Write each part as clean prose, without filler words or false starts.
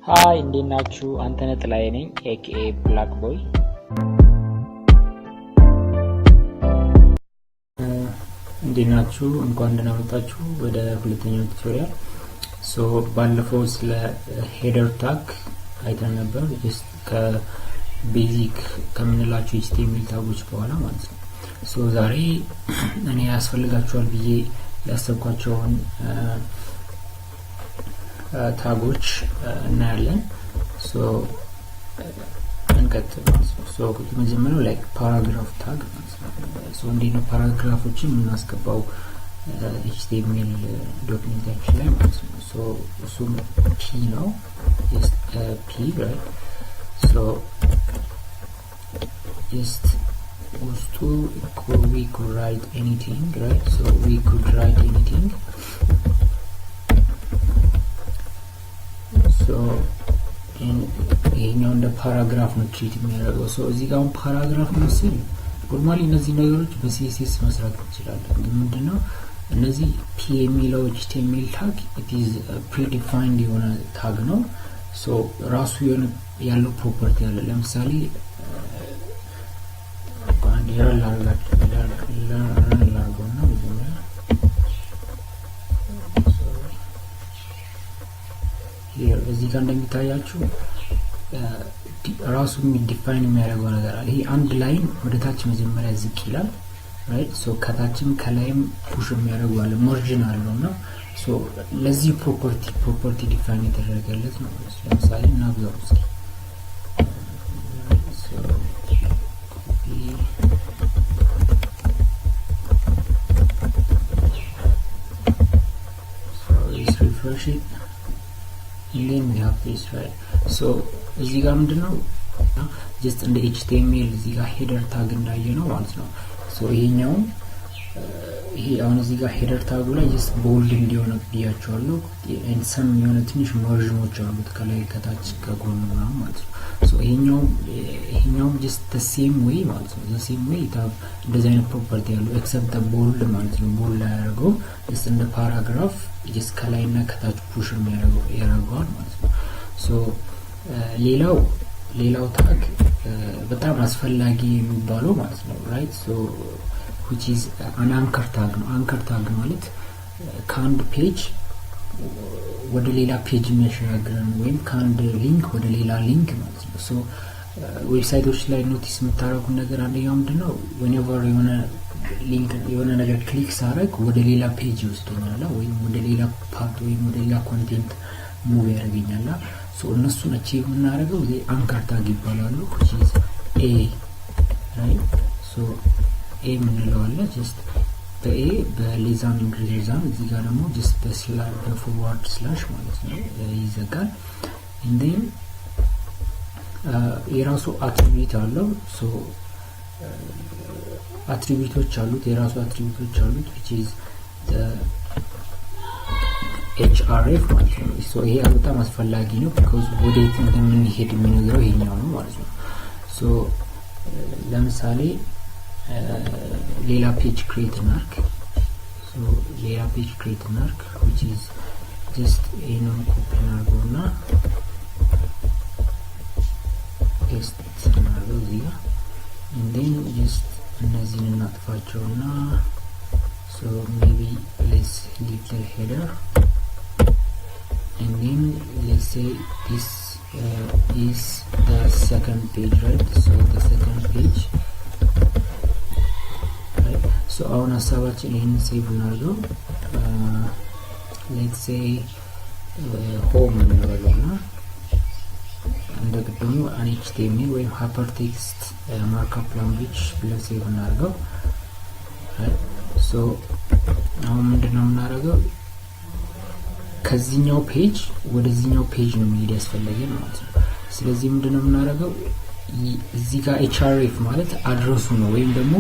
ሃይ እንዴት ናችሁ? አንተነህ ጥላዬ ነኝ ኤኬኤ ብላክ ቦይ። እንዴት ናችሁ? እንኳን ደህና መጣችሁ ወደ ሁለተኛው ቱቶሪያል። ባለፈው ስለ ሄደር ታግ አይተን ነበር። ጀስት ከቤዚክ ከምንላቸው HTML ታጎች በኋላ ማለት ነው። ዛሬ እኔ ያስፈልጋቸዋል ብዬ ያሰብኳቸውን ታጎች እናያለን። እንቀጥል። መጀመሪያው ላይክ ፓራግራፍ ታግ ማለት ነው። እንዴት ነው ፓራግራፎችን የምናስገባው HTML ዶክመንታችን ላይ ማለት ነው። እሱም ፒ ነው። ፒ right? Just ውስጡ we could write anything, right? We could write anything. ይሄኛው እንደ ፓራግራፍ ነው ትሪት የሚያደርገው። እዚህ ጋር ፓራግራፍ መስል ኖርማሊ እነዚህ ነገሮች በሲኤስኤስ መስራት እንችላለን። ግን ምንድነው እነዚህ ፒ የሚለው HTML ታግ it is predefined የሆነ ታግ ነው። ራሱ የሆነ ያለው ፕሮፐርቲ አለ። ለምሳሌ አንድ ያላርጋችሁና እዚህ ጋር እንደሚታያችሁ ራሱ ዲፋይን የሚያደርገው ነገር አለ። ይሄ አንድ ላይን ወደ ታች መጀመሪያ ዝቅ ይላል right? ከታችም ከላይም ፑሽ የሚያደርገው አለ ማርጂን አለውና ለዚህ ፕሮፐርቲ ዲፋይን የተደረገለት ነው። ለምሳሌ እናብዛው እስኪ refresh it and then we have this right? እዚህ ጋር ምንድነው just እንደ HTML እዚህ ጋር ሄደር ታግ እንዳየነው ማለት ነው። ይሄኛው ይሄ አሁን እዚህ ጋር ሄደር ታጉ ላይ just bold እንዲሆን ብያቸዋለሁ። and some የሆነ ትንሽ ማርጂኖች አሉት ከላይ ከታች ከጎን ምናምን ማለት ነው። ይሄኛው just the same way ማለት ነው። the same way ታብ እንደዚህ አይነት ፕሮፐርቲ ያለው except the bold ማለት ነው። bold ላይ ያደርገው just እንደ ፓራግራፍ just ከላይና ከታች ፑሽ ያደርገዋል ማለት ነው። ሌላው ታግ በጣም አስፈላጊ የሚባለው ማለት ነው right? which is an anchor tag ነው። anchor tag ማለት ከአንድ ፔጅ ወደ ሌላ ፔጅ የሚያሸጋግረን ወይም ከአንድ ሊንክ ወደ ሌላ ሊንክ ማለት ነው። ዌብሳይቶች ላይ ኖቲስ የምታደርጉት ነገር አንደኛው ምንድነው whenever የሆነ ነገር ክሊክ ሳደርግ ወደ ሌላ ፔጅ ይወስደኛል ወይም ወደ ሌላ ፓርት ወይም ወደ ሌላ ኮንቴንት ሙቭ ያደርገኛል። እነሱን አቺቭ የምናደርገው አንከር ታግ ይባላሉ። which is a right? a ምንለው አለ just በኤ በሌዛን ኢንግሪዛን እዚህ ጋር ደግሞ just በፎርዋርድ ስላሽ ማለት ነው ይዘጋል። and then የራሱ አትሪቢዩት አለው። አትሪቢዩቶች አሉት የራሱ አትሪቢዩቶች አሉት which is the href ማለት ነው። ይሄ በጣም አስፈላጊ ነው because ወዴት እንደምንሄድ የሚነግረው ይሄኛው ነው ማለት ነው። ለምሳሌ ሌላ ፔጅ ክሬት እናርግ። ሌላ ፔጅ ክሬት እናርግ which is just ይሄንን ኮፒ እናርገውና ፔስት እናርገው እዚህ ጋር and then just እነዚህን እናጥፋቸውና maybe let's leave the header and then let's say this is the second page right? The second page right? አሁን ሀሳባችን ይሄን ሴቭ እናድርገው። let's say home እንበለውና እንደገደሙ HTML ወይም hypertext markup language ብለን ሴቭ እናድርገው right? አሁን ምንድነው የምናደርገው ከዚህኛው ፔጅ ወደዚህኛው ፔጅ ነው መሄድ ያስፈልገን ማለት ነው። ስለዚህ ምንድነው የምናደርገው እዚህ ጋር href ማለት አድረሱ ነው ወይም ደግሞ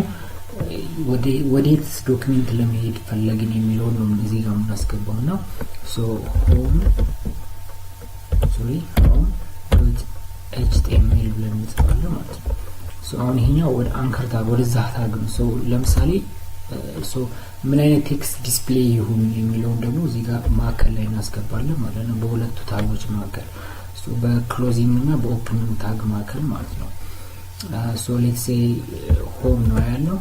ወዴት ዶክመንት ለመሄድ ፈለግን የሚለው ነው እዚህ ጋር የምናስገባውና home.html ብለን እንጽፋለን ማለት ነው። አሁን ይሄኛው ወደ አንከር ታግ ወደዛ ታግ ነው። ለምሳሌ ምን አይነት ቴክስት ዲስፕሌይ ይሁን የሚለው ደግሞ እዚህ ጋር ማከል ላይ እናስገባለን ማለት ነው በሁለቱ ታጎች ማከል። ሶ በክሎዚንግ እና በኦፕኒንግ ታግ መካከል ማለት ነው። ሶ ሌትስ ሴይ ሆም ነው ያለው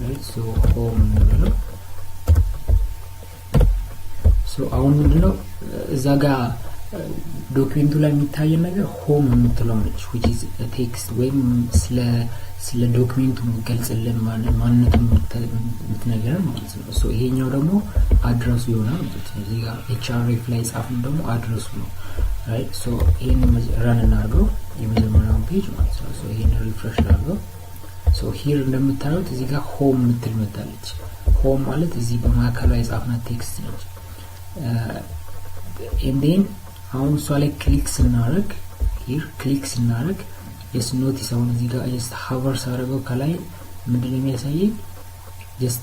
ራይት። ሶ ሆም ነው። ሶ አሁን ምንድነው እዛ ጋር ዶክመንቱ ላይ የሚታየው ነገር ሆም የምትለው ነች which is ቴክስት ወይም ስለ ዶክመንቱ የሚገልጽልን ማንነቱን የምትነግረን ማለት ነው። ሶ ይሄኛው ደግሞ አድረሱ ይሆናል ማለት ነው። እዚህ ጋር href ላይ ጻፍን ደግሞ አድረሱ ነው ራይት። ሶ ይሄን ረን እናድርገው የመጀመሪያውን ፔጅ ማለት ነው። ሶ ይሄን ሪፍሬሽ አድርገው። ሶ ሂር እንደምታዩት እዚህ ጋር ሆም የምትል መጣለች። ሆም ማለት እዚህ በማዕከሏ የጻፍናት ቴክስት ነች። and then አሁን እሷ ላይ ክሊክ ስናደርግ ሂር ክሊክ ስናደርግ yes ኖቲስ አሁን እዚህ ጋር just hover ሳደርገው ከላይ ምንድነው የሚያሳየኝ just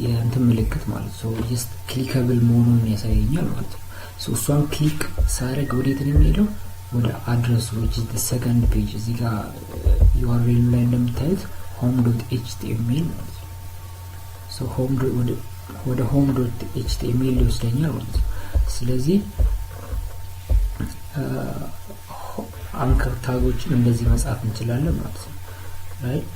የእንትን ምልክት ማለት ነው። just clickable መሆኑን ያሳየኛል ማለት ነው። so እሷን ክሊክ ሳደርግ ወዴት ነው የሚሄደው? ወደ አድረሱ which is the second page እዚህ ጋር URL ላይ እንደምታዩት home.html ማለት ነው። so ወደ home.html ይወስደኛል ማለት ነው። ስለዚህ አንከር ታጎችን እንደዚህ መጻፍ እንችላለን ማለት ነው ራይት።